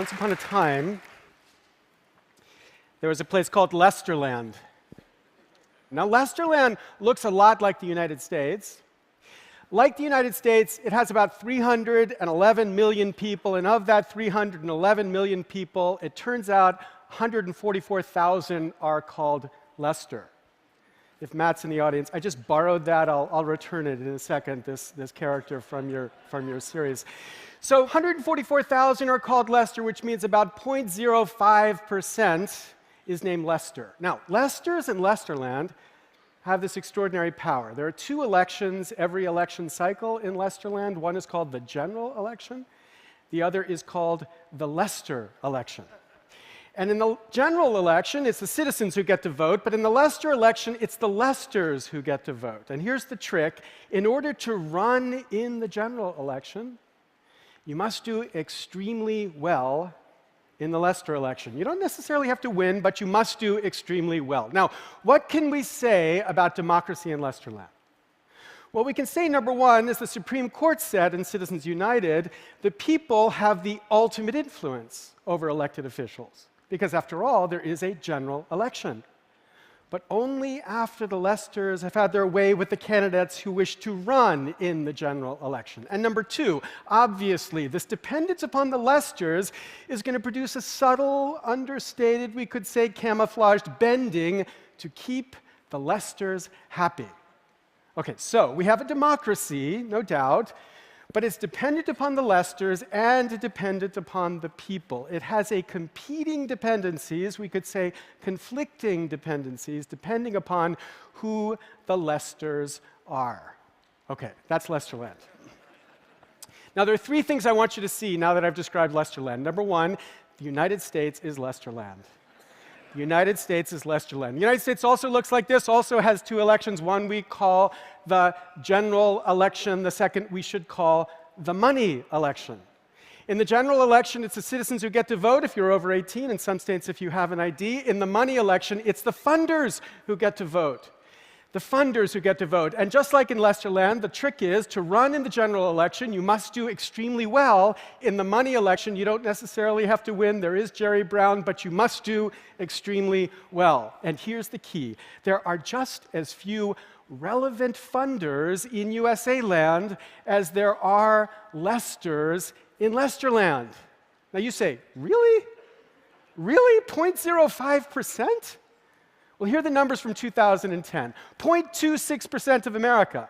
Once upon a time, there was a place called Lesterland. Now, Lesterland looks a lot like the United States. Like the United States, it has about 311 million people, and of that 311 million people, it turns out 144,000 are called Lester. If Matt's in the audience, I just borrowed that. I'll return it in a second, this character from your series. So 144,000 are called Lester, which means about 0.05% is named Lester. Now, Lesters in Lesterland have this extraordinary power. There are two elections every election cycle in Lesterland. One is called the general election. The other is called the Lester election. And in the general election, it's the citizens who get to vote, but in the Lester election, it's the Lesters who get to vote. And here's the trick. In order to run in the general election, you must do extremely well in the Lester election. You don't necessarily have to win, but you must do extremely well. Now, what can we say about democracy in Lesterland? Well, we can say, number one, as the Supreme Court said in Citizens United, the people have the ultimate influence over elected officials. Because after all, there is a general election. But only after the Lesters have had their way with the candidates who wish to run in the general election. And number two, obviously, this dependence upon the Lesters is going to produce a subtle, understated, we could say camouflaged bending to keep the Lesters happy. Okay, so we have a democracy, no doubt, but it's dependent upon the Lesters and dependent upon the people. It has a competing dependencies, we could say conflicting dependencies, depending upon who the Lesters are. Okay, that's Lesterland. Now, there are three things I want you to see now that I've described Lesterland. Number one, the United States is Lesterland. The United States is Lesterland. The United States also looks like this, also has two elections. One we call the general election. The second we should call the money election. In the general election, it's the citizens who get to vote if you're over 18, in some states if you have an ID. In the money election, it's the funders who get to vote. The funders who get to vote. And just like in Lesterland, the trick is to run in the general election, you must do extremely well. In the money election, you don't necessarily have to win. There is Jerry Brown, but you must do extremely well. And here's the key. There are just as few relevant funders in USA land as there are Lesters in Lesterland. Now you say, really? Really? 0.05%? Well, here are the numbers from 2010. 0.26% of America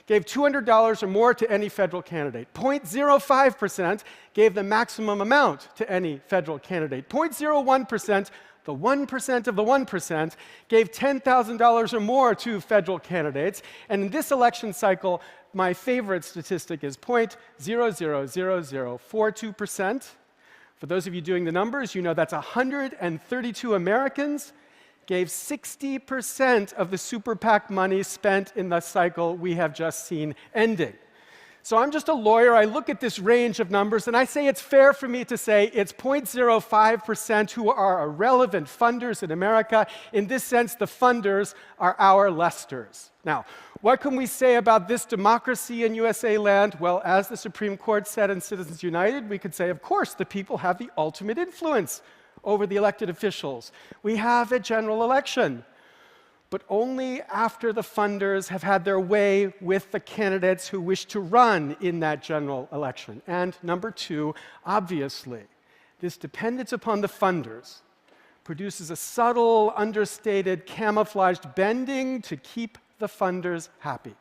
gave $200 or more to any federal candidate. 0.05% gave the maximum amount to any federal candidate. 0.01%, the 1% of the 1%, gave $10,000 or more to federal candidates. And in this election cycle, my favorite statistic is 0.000042%. For those of you doing the numbers, you know that's 132 Americans gave 60% of the super PAC money spent in the cycle we have just seen ending. So I'm just a lawyer. I look at this range of numbers, and I say it's fair for me to say it's 0.05% who are irrelevant funders in America. In this sense, the funders are our Lesters. Now, what can we say about this democracy in USA land? Well, as the Supreme Court said in Citizens United, we could say, of course, the people have the ultimate influence over the elected officials. We have a general election, but only after the funders have had their way with the candidates who wish to run in that general election. And number two, obviously, this dependence upon the funders produces a subtle, understated, camouflaged bending to keep the funders happy.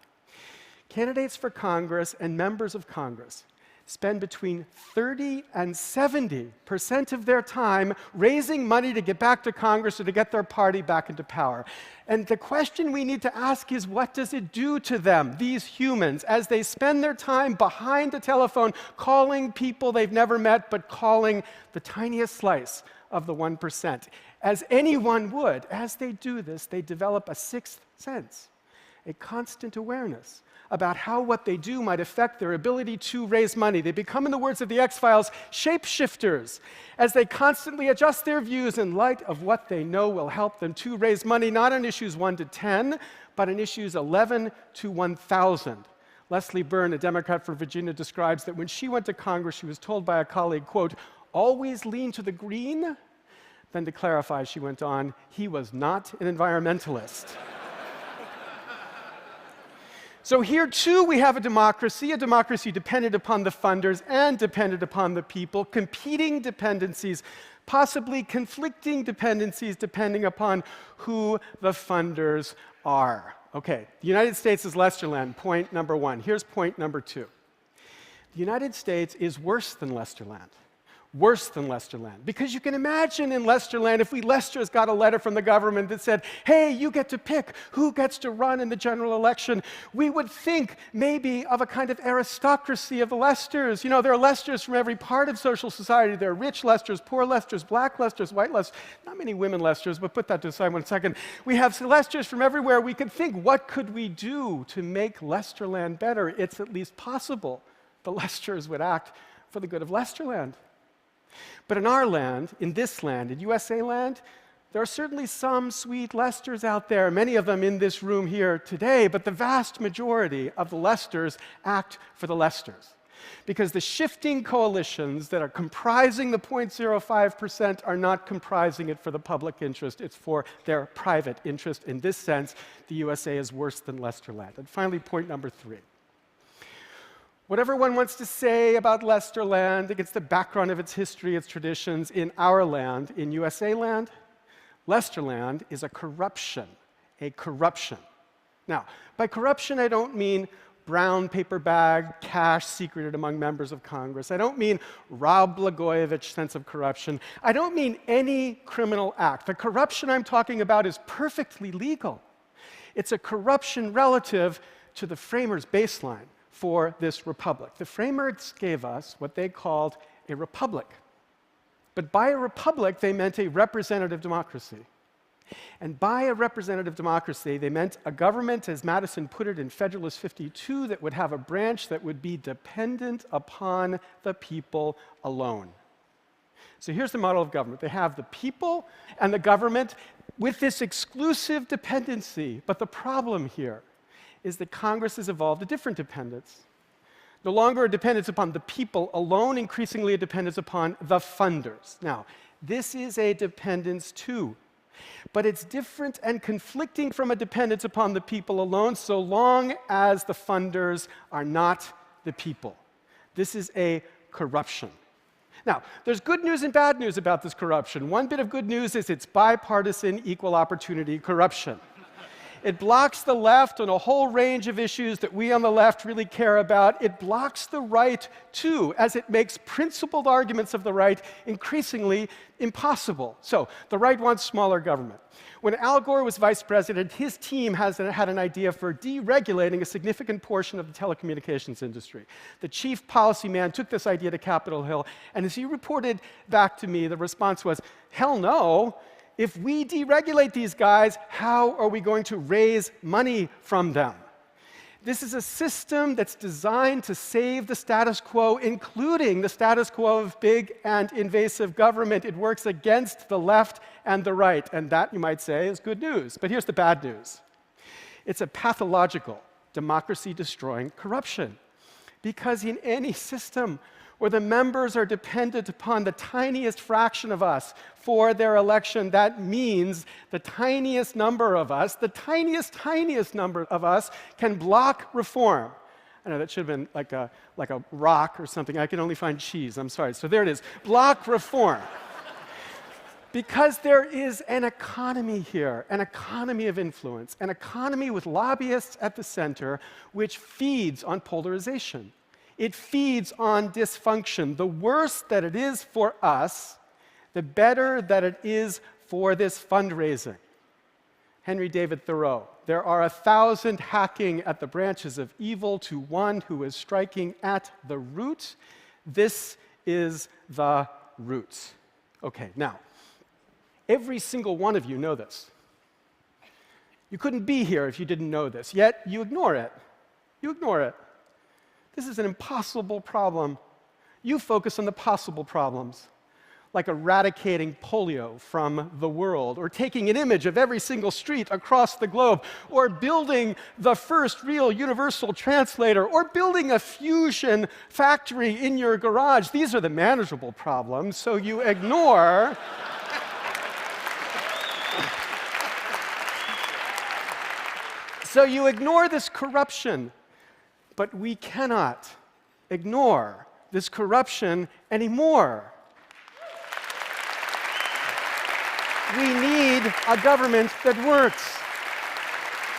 Candidates for Congress and members of Congress spend between 30 and 70% of their time raising money to get back to Congress or to get their party back into power. And the question we need to ask is, what does it do to them, these humans, as they spend their time behind a telephone calling people they've never met, but calling the tiniest slice of the 1%? As anyone would, as they do this, they develop a sixth sense, a constant awareness about how what they do might affect their ability to raise money. They become, in the words of the X-Files, shapeshifters, as they constantly adjust their views in light of what they know will help them to raise money, not on issues 1 to 10, but on issues 11 to 1,000. Leslie Byrne, a Democrat from Virginia, describes that when she went to Congress, she was told by a colleague, quote, always lean to the green. Then to clarify, she went on, he was not an environmentalist. So here, too, we have a democracy dependent upon the funders and dependent upon the people, competing dependencies, possibly conflicting dependencies depending upon who the funders are. Okay, the United States is Lesterland, point number one. Here's point number two. The United States is worse than Lesterland. Worse than Lesterland. Because you can imagine in Lesterland, if we Lesters got a letter from the government that said, hey, you get to pick who gets to run in the general election, we would think maybe of a kind of aristocracy of the Lesters. You know, there are Lesters from every part of social society. There are rich Lesters, poor Lesters, black Lesters, white Lesters, not many women Lesters, but put that to the side 1 second. We have Lesters from everywhere. We could think, what could we do to make Lesterland better? It's at least possible the Lesters would act for the good of Lesterland. But in our land, in this land, in USA land, there are certainly some sweet Lesters out there, many of them in this room here today, but the vast majority of the Lesters act for the Lesters. Because the shifting coalitions that are comprising the 0.05% are not comprising it for the public interest, it's for their private interest. In this sense, the USA is worse than Lesterland. And finally, point number three. Whatever one wants to say about Lesterland against the background of its history, its traditions, in our land, in USA land, Lesterland is a corruption, a corruption. Now, by corruption, I don't mean brown paper bag, cash secreted among members of Congress. I don't mean Rob Blagojevich sense of corruption. I don't mean any criminal act. The corruption I'm talking about is perfectly legal. It's a corruption relative to the framers' baseline for this republic. The framers gave us what they called a republic. But by a republic, they meant a representative democracy. And by a representative democracy, they meant a government, as Madison put it in Federalist 52, that would have a branch that would be dependent upon the people alone. So here's the model of government. They have the people and the government with this exclusive dependency. But the problem here is that Congress has evolved a different dependence. No longer a dependence upon the people alone, increasingly a dependence upon the funders. Now, this is a dependence too, but it's different and conflicting from a dependence upon the people alone so long as the funders are not the people. This is a corruption. Now, there's good news and bad news about this corruption. One bit of good news is it's bipartisan, equal opportunity corruption. It blocks the left on a whole range of issues that we on the left really care about. It blocks the right, too, as it makes principled arguments of the right increasingly impossible. So, the right wants smaller government. When Al Gore was vice president, his team had an idea for deregulating a significant portion of the telecommunications industry. The chief policy man took this idea to Capitol Hill, and as he reported back to me, the response was, hell no. If we deregulate these guys, how are we going to raise money from them? This is a system that's designed to save the status quo, including the status quo of big and invasive government. It works against the left and the right, and that, you might say, is good news. But here's the bad news. It's a pathological, democracy-destroying corruption. Because in any system where the members are dependent upon the tiniest fraction of us for their election, that means the tiniest number of us, the tiniest number of us can block reform. I know that should have been like a rock or something. I can only find cheese. I'm sorry. So there it is. Block reform. Because there is an economy here, an economy of influence, an economy with lobbyists at the center, which feeds on polarization. It feeds on dysfunction. The worse that it is for us, the better that it is for this fundraising. Henry David Thoreau, there are 1,000 hacking at the branches of evil to one who is striking at the root. This is the root. Okay, now, every single one of you know this. You couldn't be here if you didn't know this, yet you ignore it. You ignore it. This is an impossible problem. You focus on the possible problems. like eradicating polio from the world, or taking an image of every single street across the globe, or building the first real universal translator, or building a fusion factory in your garage. These are the manageable problems, so you ignore this corruption. But we cannot ignore this corruption anymore. We need a government that works.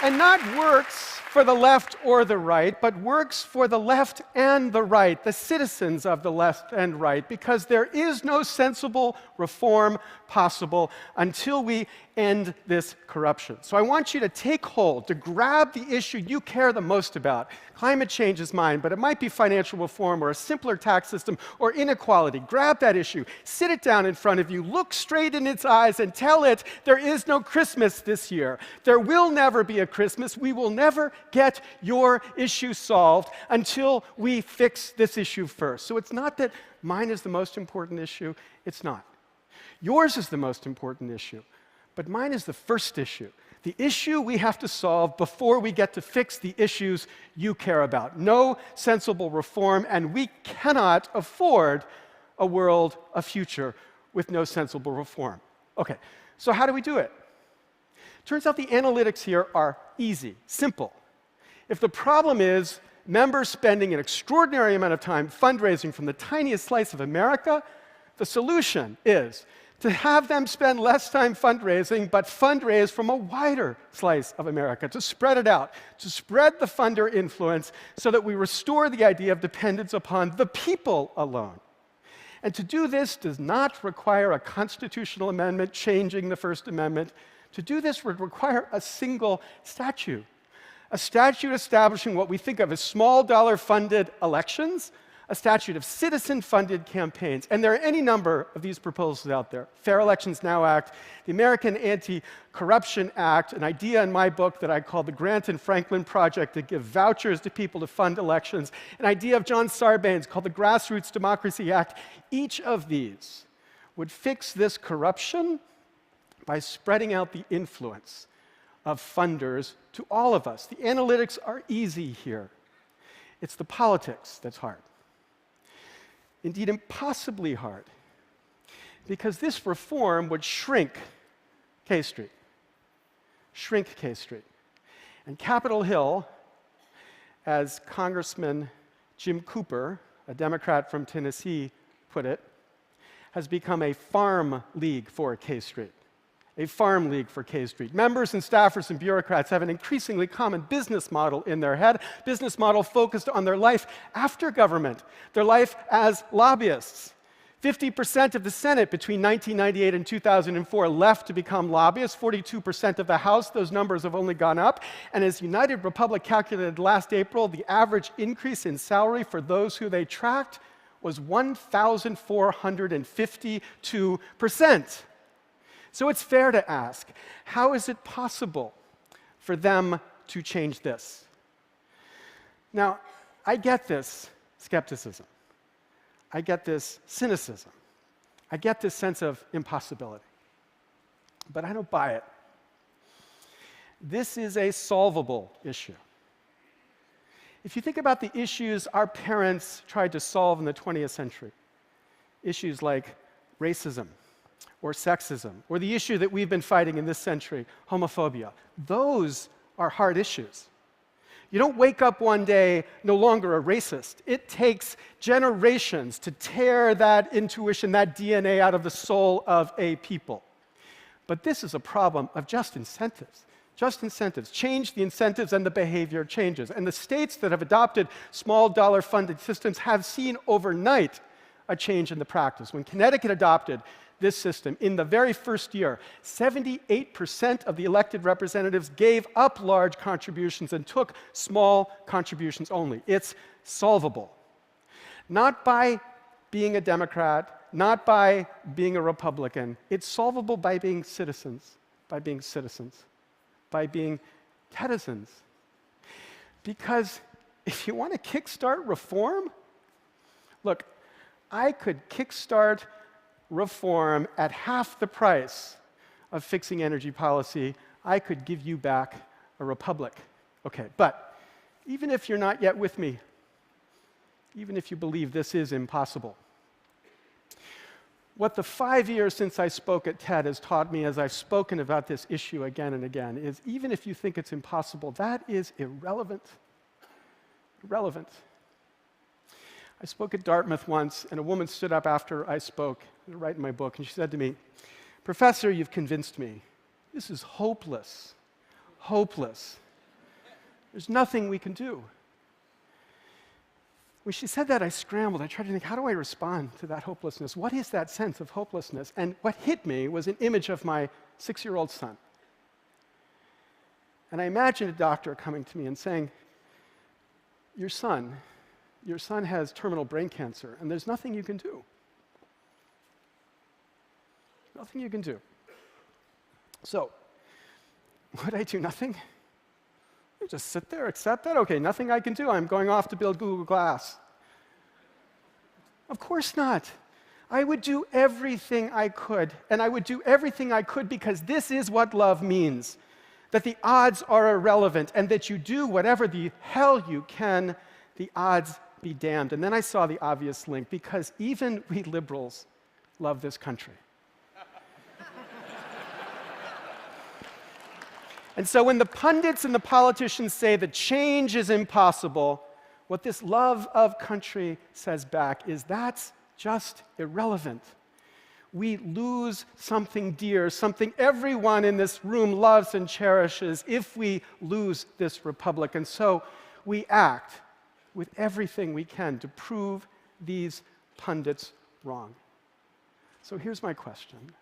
And not works for the left or the right, but works for the left and the right, the citizens of the left and right, because there is no sensible reform possible until we end this corruption. So I want you to take hold, to grab the issue you care the most about. Climate change is mine, but it might be financial reform or a simpler tax system or inequality. Grab that issue, sit it down in front of you, look straight in its eyes and tell it there is no Christmas this year. There will never be a Christmas. We will never get your issue solved until we fix this issue first. So it's not that mine is the most important issue. It's not. Yours is the most important issue, but mine is the first issue. The issue we have to solve before we get to fix the issues you care about. No sensible reform, and we cannot afford a world, a future, with no sensible reform. Okay, so how do we do it? Turns out the analytics here are easy, simple. If the problem is members spending an extraordinary amount of time fundraising from the tiniest slice of America, the solution is to have them spend less time fundraising, but fundraise from a wider slice of America, to spread it out, to spread the funder influence so that we restore the idea of dependence upon the people alone. And to do this does not require a constitutional amendment changing the First Amendment. To do this would require a single statute, a statute establishing what we think of as small dollar funded elections, a statute of citizen-funded campaigns. And there are any number of these proposals out there. Fair Elections Now Act, the American Anti-Corruption Act, an idea in my book that I call the Grant and Franklin Project to give vouchers to people to fund elections, an idea of John Sarbanes called the Grassroots Democracy Act. Each of these would fix this corruption by spreading out the influence of funders to all of us. The analytics are easy here. It's the politics that's hard. Indeed, impossibly hard, because this reform would shrink K Street. Shrink K Street. And Capitol Hill, as Congressman Jim Cooper, a Democrat from Tennessee, put it, has become a farm league for K Street. A farm league for K Street. Members and staffers and bureaucrats have an increasingly common business model in their head, business model focused on their life after government, their life as lobbyists. 50% of the Senate between 1998 and 2004 left to become lobbyists, 42% of the House. Those numbers have only gone up. And as United Republic calculated last April, the average increase in salary for those who they tracked was 1,452%. So it's fair to ask, how is it possible for them to change this? Now, I get this skepticism. I get this cynicism. I get this sense of impossibility. But I don't buy it. This is a solvable issue. If you think about the issues our parents tried to solve in the 20th century, issues like racism, or sexism, or the issue that we've been fighting in this century, homophobia. Those are hard issues. You don't wake up one day no longer a racist. It takes generations to tear that intuition, that DNA out of the soul of a people. But this is a problem of just incentives. Just incentives. Change the incentives and the behavior changes. And the states that have adopted small dollar funded systems have seen overnight a change in the practice. When Connecticut adopted this system, in the very first year, 78% of the elected representatives gave up large contributions and took small contributions only. It's solvable. Not by being a Democrat, not by being a Republican. It's solvable by being citizens, by being citizens, by being citizens. Because if you want to kickstart reform, look, I could kickstart reform at half the price of fixing energy policy, I could give you back a republic. Okay, but even if you're not yet with me, even if you believe this is impossible, what the 5 years since I spoke at TED has taught me as I've spoken about this issue again and again is even if you think it's impossible, that is irrelevant. Irrelevant. I spoke at Dartmouth once, and a woman stood up after I spoke, right in my book, and she said to me, "Professor, you've convinced me. This is hopeless. Hopeless. There's nothing we can do." When she said that, I scrambled. I tried to think, how do I respond to that hopelessness? What is that sense of hopelessness? And what hit me was an image of my 6-year-old son. And I imagined a doctor coming to me and saying, your son has terminal brain cancer, and there's nothing you can do. Nothing you can do. So, would I do nothing? I just sit there, accept that? Okay, nothing I can do. I'm going off to build Google Glass. Of course not. I would do everything I could, and I would do everything I could because this is what love means, that the odds are irrelevant, and that you do whatever the hell you can, the odds be damned. And then I saw the obvious link, because even we liberals love this country. And so when the pundits and the politicians say that change is impossible, what this love of country says back is that's just irrelevant. We lose something dear, something everyone in this room loves and cherishes if we lose this republic. And so we act with everything we can to prove these pundits wrong. So here's my question.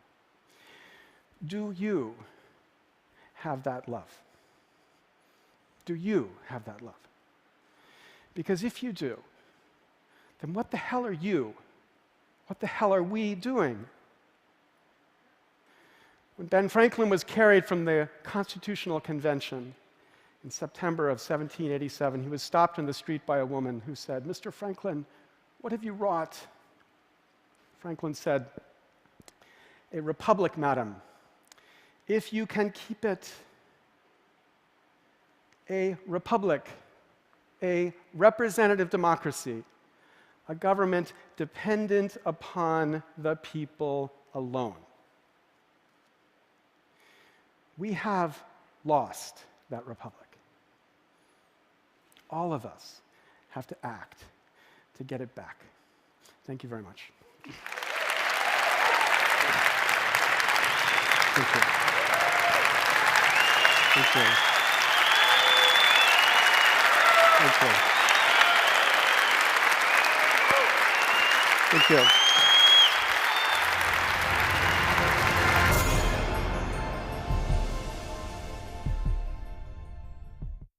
Do you have that love? Do you have that love? Because if you do, then what the hell are you? What the hell are we doing? When Ben Franklin was carried from the Constitutional Convention in September of 1787, he was stopped in the street by a woman who said, "Mr. Franklin, what have you wrought?" Franklin said, "A republic, madam, if you can keep it. A republic, a representative democracy, a government dependent upon the people alone." We have lost that republic. All of us have to act to get it back. Thank you very much. Thank you. Thank you. Thank you. Thank you.